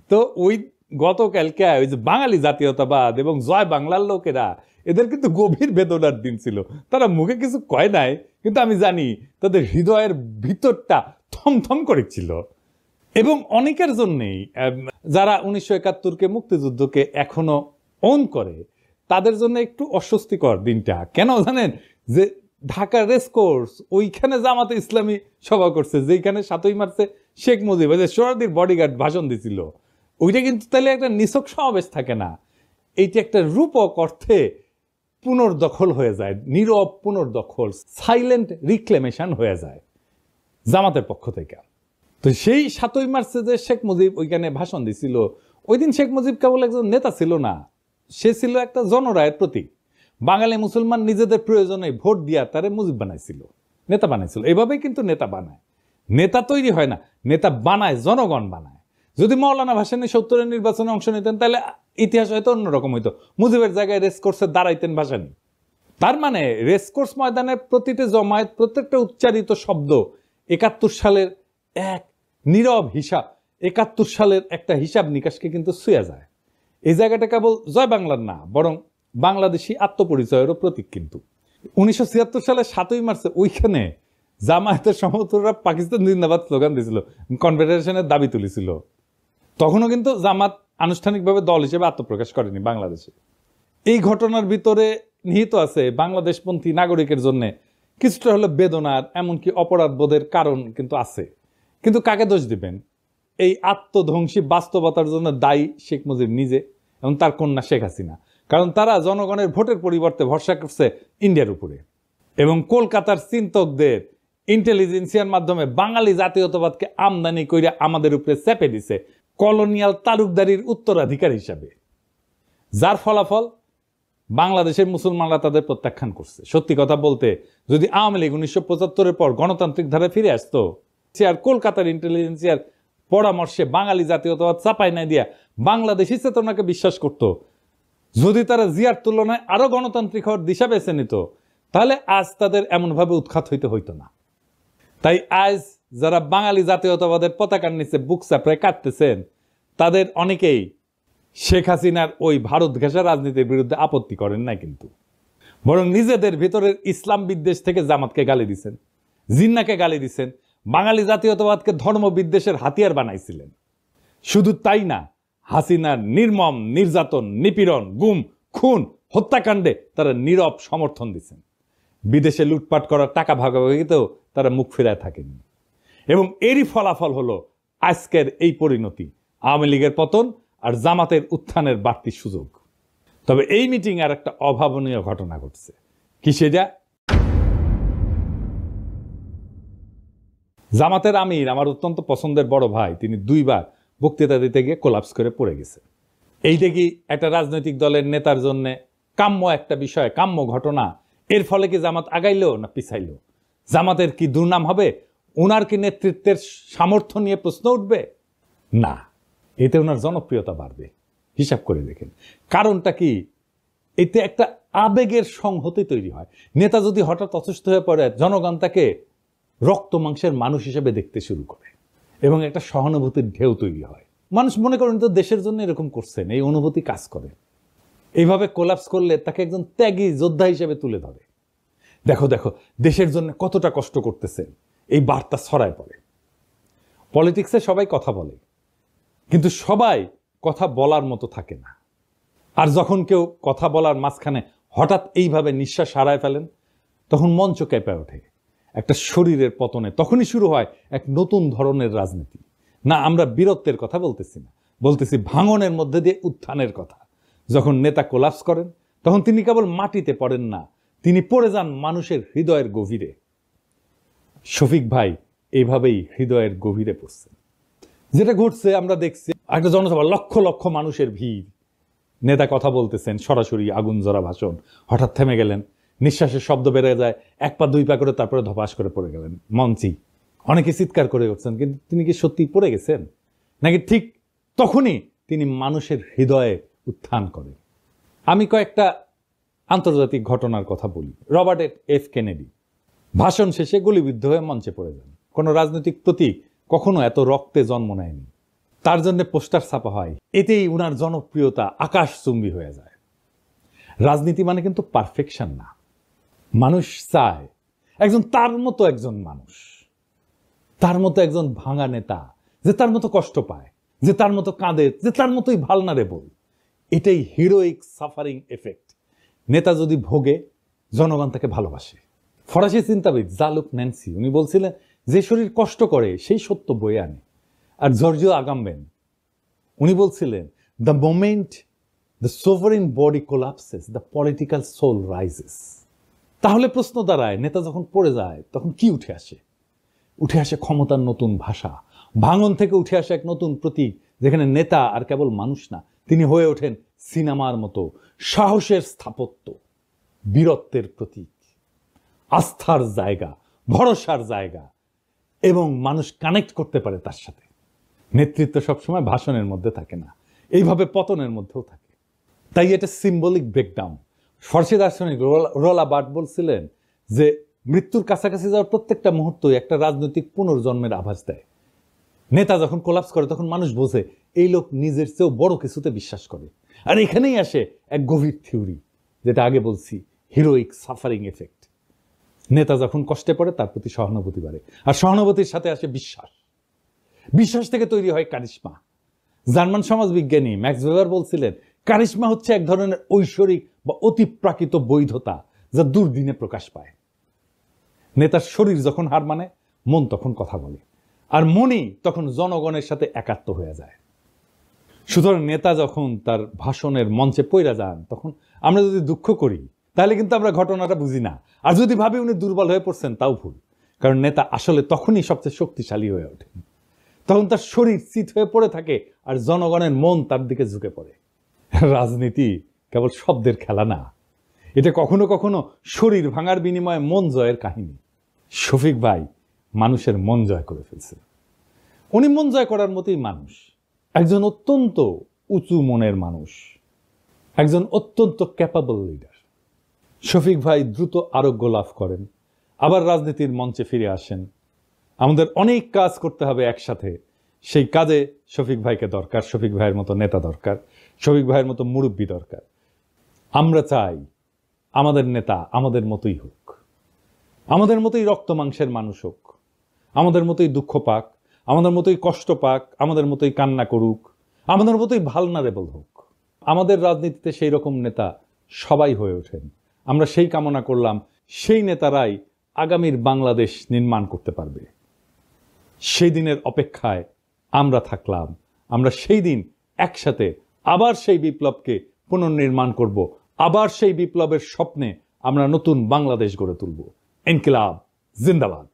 তো ওই গতকালকে ওই যে বাঙালি জাতীয়তাবাদ এবং জয় বাংলার লোকেরা, এদের কিন্তু গভীর বেদনার দিন ছিল। তারা মুখে কিছু কয় নাই, কিন্তু আমি জানি তাদের হৃদয়ের ভিতরটা থমথম করেছিল। এবং অনেকের জন্যেই যারা 1971-কে মুক্তিযুদ্ধকে এখনো অন করে, তাদের জন্য একটু অস্বস্তিকর দিনটা। কেন জানেন? যে ঢাকা রেসকোর্স, ওইখানে জামাতে ইসলামী সভা করছে, যেখানে 7ই মার্চে শেখ মুজিব সোহরাওয়ার্দীর বডিগার্ড ভাষণ দিছিল, ওইটা কিন্তু তাহলে একটা নিছক সমাবেশ থাকে না। এইটা একটা রূপক অর্থে পুনর্দখল হয়ে যায়, নীরব পুনর্দখল, সাইলেন্ট রিক্লেমেশন হয়ে যায় জামাতের পক্ষ থেকে। তো সেই 7ই মার্চে যে শেখ মুজিব ওইখানে ভাষণ দিছিল, ওই দিন শেখ মুজিব কেবল একজন নেতা ছিল না, সে ছিল একটা জনরায়ের প্রতীক। বাঙালি মুসলমান নিজেদের প্রয়োজনে ভোট দিয়া তারে মুজিব বানাইছিল, নেতা বানাইছিল। এভাবেই কিন্তু নেতা বানায়, নেতা তৈরি হয় না, নেতা বানায়, জনগণ বানায়। যদি মৌলানা ভাসানী 70-এর নির্বাচনে অংশ নিতেন, তাহলে ইতিহাস হয়তো অন্যরকম হইতো। মুজিবের জায়গায় রেসকোর্সে দাঁড়াইতেন ভাসানী। তার মানে রেসকোর্স ময়দানে প্রতিটি জমায়েত, প্রত্যেকটা উচ্চারিত শব্দ 71 সালের এক নীরব হিসাব, 71 সালের একটা হিসাব নিকাশকে কিন্তু ছুঁয়ে যায়। এই জায়গাটা কেবল জয় বাংলার না, বরং বাংলাদেশি আত্মপরিচয়েরও প্রতীক। কিন্তু 1976 সালে 7ই মার্চে ওইখানে জামায়াতের সমর্থকরা পাকিস্তান জিন্দাবাদ স্লোগান দিয়েছিল, কনফেডারেশনের দাবি তুলেছিল। তখনও কিন্তু জামাত আনুষ্ঠানিকভাবে দল হিসেবে আত্মপ্রকাশ করেনি বাংলাদেশে। এই ঘটনার ভিতরে নিহিত আছে বাংলাদেশপন্থী নাগরিকের জন্য কিছুটা হলো বেদনার, এমনকি অপরাধ বোধের কারণ কিন্তু আছে। কিন্তু কাকে দোষ দিবেন? এই আত্মধ্বংসী বাস্তবতার জন্য দায়ী শেখ মুজিব নিজে এবং তার কন্যা শেখ হাসিনা। কারণ তারা জনগণের ভোটের পরিবর্তে ভরসা করছে ইন্ডিয়ার উপরে, এবং কলকাতার চিন্তকদের ইন্টেলিজেন্সিয়ার মাধ্যমে বাঙালি জাতীয়তাবাদকে আমদানি করে আমাদের উপরে চেপে দিছে কলোনিয়াল তালুকদারির উত্তরাধিকার হিসাবে, যার ফলাফল বাংলাদেশের মুসলমানরা তাদের প্রত্যাখ্যান করছে। সত্যি কথা বলতে, যদি আওয়ামী লীগ 1975-এর পর গণতান্ত্রিক ধারায় ফিরে আসতো, সে আর কলকাতার ইন্টেলিজেন্সিয়ার পরামর্শে বাঙালি জাতীয়তাবাদ চাপাই না দিয়া বাংলাদেশি চেতনাকে বিশ্বাস করত, যদি তারা জিয়ার তুলনায় আরো গণতান্ত্রিক হওয়ার দিশা বেছে নিত, তাহলে আজ তাদের এমনভাবে উৎখাত হইতো না। তাই আজ যারা বাঙালি জাতীয়তাবাদের পতাকার নিচে বুক চাপড়ায় কাটতেছেন, তাদের অনেকেই শেখ হাসিনার ওই ভারত ঘেঁষা রাজনীতির বিরুদ্ধে আপত্তি করেন না, কিন্তু বরং নিজেদের ভিতরের ইসলাম বিদ্বেষ থেকে জামাতকে গালি দিচ্ছেন, জিন্নাকে গালি দিচ্ছেন, বাঙালি জাতীয়তাবাদকে ধর্ম বিদ্বেষের হাতিয়ার বানাইছিলেন। শুধু তাই না, হাসিনার নির্মম নির্যাতন, নিপীড়ন, গুম, খুন, হত্যাকাণ্ডে তারা নীরব সমর্থন দিচ্ছেন। বিদেশে লুটপাট করার টাকা ভাগাভাগিতেও তারা মুখ ফেরায় থাকেনি। এবং এরই ফলাফল হলো আজকের এই পরিণতি, আওয়ামী লীগের পতন আর জামাতের উত্থানের বাড়তি সুযোগ। তবে এই মিটিং আর একটা অভাবনীয় ঘটনা ঘটছে। কি সেটা? জামাতের আমির, আমার অত্যন্ত পছন্দের বড় ভাই, তিনি 2বার বক্তৃতা দিতে গিয়ে কোলাপস করে পড়ে গেছে। এইটা কি একটা রাজনৈতিক দলের নেতার জন্য কাম্য একটা বিষয়, কাম্য ঘটনা? এর ফলে কি জামাত আগাইলো না পিছাইলো? জামাতের কি দুর্নাম হবে? ওনার কি নেতৃত্বের সামর্থ্য নিয়ে প্রশ্ন উঠবে? না, এতে ওনার জনপ্রিয়তা বাড়বে। হিসাব করে দেখেন কারণটা কি। এতে একটা আবেগের সংহতি তৈরি হয়। নেতা যদি হঠাৎ অসুস্থ হয়ে পড়ে, জনগণ তাকে রক্ত মাংসের মানুষ হিসেবে দেখতে শুরু করে এবং একটা সহানুভূতির ঢেউ তৈরি হয়। মানুষ মনে করেন তো দেশের জন্য এরকম করছেন, এই অনুভূতি কাজ করে। এইভাবে কোলাপস করলে তাকে একজন ত্যাগী যোদ্ধা হিসেবে তুলে ধরে। দেখো দেখো দেশের জন্য কতটা কষ্ট করতেছেন, এই বার্তা ছড়ায় পড়ে। পলিটিক্সে সবাই কথা বলে, কিন্তু সবাই কথা বলার মতো থাকে না। আর যখন কেউ কথা বলার মাঝখানে হঠাৎ এইভাবে নিঃশ্বাস হারায় ফেলেন, তখন মঞ্চ কেঁপে ওঠে। একটা শরীরের পতনে তখনই শুরু হয় এক নতুন ধরনের রাজনীতি। না, আমরা বীরত্বের কথা বলতেছি না, বলতেছি ভাঙনের মধ্যে দিয়ে উত্থানের কথা। যখন নেতা কোলাপস করেন, তখন তিনি কেবল মাটিতে পড়েন না, তিনি পড়ে যান মানুষের হৃদয়ের গভীরে। শফিক ভাই এইভাবেই হৃদয়ের গভীরে পড়ছেন। যেটা ঘটছে আমরা দেখছি, একটা জনসভা, লক্ষ লক্ষ মানুষের ভিড়, নেতা কথা বলতেছেন, সরাসরি আগুন জ্বরা ভাষণ, হঠাৎ থেমে গেলেন, নিঃশ্বাসের শব্দ বেড়ে যায়, 1 পা 2 পা করে, তারপরে ধপাস করে পড়ে গেলেন মঞ্চেই। অনেকে চিৎকার করে উঠছেন, কিন্তু তিনি কি সত্যি পড়ে গেছেন, নাকি ঠিক তখনই তিনি মানুষের হৃদয়ে উত্থান করেন? আমি কয়েকটা আন্তর্জাতিক ঘটনার কথা বলি। রবার্ট এফ কেনেডি ভাষণ শেষে গুলিবিদ্ধ হয়ে মঞ্চে পড়ে যান। কোনো রাজনৈতিক প্রতীক কখনো এত রক্তে জন্ম নেয়নি। তার জন্য পোস্টার ছাপা হয়, এতেই উনার জনপ্রিয়তা আকাশচুম্বী হয়ে যায়। রাজনীতি মানে কিন্তু পারফেকশন না। মানুষ চায় একজন তার মতো একজন মানুষ, তার মতো একজন ভাঙা নেতা, যে তার মতো কষ্ট পায়, যে তার মতো কাঁদে, যে তার মতোই ভালনারেবল। এটাই হিরোইক সাফারিং এফেক্ট। নেতা যদি ভোগে, জনগণ তাকে ভালোবাসে। ফরাসি চিন্তাবিদ জালুক ন্যান্সি উনি বলছিলেন, যে শরীর কষ্ট করে সেই সত্য বয়ে আনে। আর জর্জিও আগাম্বেন উনি বলছিলেন, the moment the sovereign body collapses the political soul rises. তাহলে প্রশ্ন দাঁড়ায়, নেতা যখন পড়ে যায় তখন কি উঠে আসে? উঠে আসে ক্ষমতার নতুন ভাষা। ভাঙন থেকে উঠে আসে এক নতুন প্রতীক, যেখানে নেতা আর কেবল মানুষ না, তিনি হয়ে ওঠেন সিনেমার মতো সাহসের স্থাপত্য, বীরত্বের প্রতীক, আস্থার জায়গা, ভরসার জায়গা, এবং মানুষ কানেক্ট করতে পারে তার সাথে। নেতৃত্ব সবসময় ভাষণের মধ্যে থাকে না, এইভাবে পতনের মধ্যেও থাকে। তাই এটা সিম্বলিক ব্রেকডাউন। ফরাসি দার্শনিক রোলা বার্ট বলছিলেন যে মৃত্যুর কাছাকাছি যাওয়ার প্রত্যেকটা মুহূর্তই একটা রাজনৈতিক পুনর্জন্মের আভাস দেয়। নেতা যখন কোলাপস করে তখন মানুষ বোঝে এই লোক নিজের চেয়েও বড় কিছুতে বিশ্বাস করে। আর এখানেই আসে এক গভীর থিওরি, যেটা আগে বলছি, হিরোইক সাফারিং এফেক্ট। নেতা যখন কষ্টে পড়ে তার প্রতি সহানুভূতি বাড়ে, আর সহানুভূতির সাথে আসে বিশ্বাস। বিশ্বাস থেকে তৈরি হয় কারিশমা। জার্মান সমাজবিজ্ঞানী ম্যাক্স ওয়েবার বলছিলেন, কারিশমা হচ্ছে এক ধরনের ঐশ্বরিক বা অতিপ্রাকৃত বৈধতা, যা দুর্দিনে প্রকাশ পায়। নেতার শরীর যখন হার মানে, মন তখন কথা বলে, আর মনই তখন জনগণের সাথে একাত্ম হয়ে যায়। সুতরাং নেতা যখন তার ভাষণের মঞ্চে পইরা যান, তখন আমরা যদি দুঃখ করি তাহলে কিন্তু আমরা ঘটনাটা বুঝি না। আর যদি ভাবি উনি দুর্বল হয়ে পড়ছেন, তাও ভুল। কারণ নেতা আসলে তখনই সবচেয়ে শক্তিশালী হয়ে ওঠেন, তখন তার শরীর চিত হয়ে পড়ে থাকে আর জনগণের মন তার দিকে ঝুঁকে পড়ে। রাজনীতি কেবল শব্দের খেলা না, এটা কখনো কখনো শরীর ভাঙার বিনিময়ে মন জয়ের কাহিনী। শফিক ভাই মানুষের মন জয় করে ফেলছে। উনি মন জয় করার মতোই মানুষ, একজন অত্যন্ত উঁচু মনের মানুষ, একজন অত্যন্ত ক্যাপাবল লিডার। শফিক ভাই দ্রুত আরোগ্য লাভ করেন, আবার রাজনীতির মঞ্চে ফিরে আসেন। আমাদের অনেক কাজ করতে হবে একসাথে, সেই কাজে শফিক ভাইকে দরকার, শফিক ভাইয়ের মতো নেতা দরকার, শফিক ভাইয়ের মতো মুরব্বী দরকার। আমরা চাই আমাদের নেতা আমাদের মতোই হোক, আমাদের মতোই রক্ত মাংসের মানুষ হোক, আমাদের মতোই দুঃখ পাক, আমাদের মতোই কষ্ট পাক, আমাদের মতোই কান্না করুক, আমাদের মতোই ভালনারেবল হোক। আমাদের রাজনীতিতে সেই রকম নেতা সবাই হয়ে ওঠেন। আমরা সেই কামনা করলাম, সেই নেতারাই আগামীর বাংলাদেশ নির্মাণ করতে পারবে। সেই দিনের অপেক্ষায় আমরা থাকলাম। আমরা সেই দিন একসাথে আবার সেই বিপ্লবকে পুনর্নির্মাণ করব, আবার সেই বিপ্লবের স্বপ্নে আমরা নতুন বাংলাদেশ গড়ে তুলব। ইনকিলাব জিন্দাবাদ।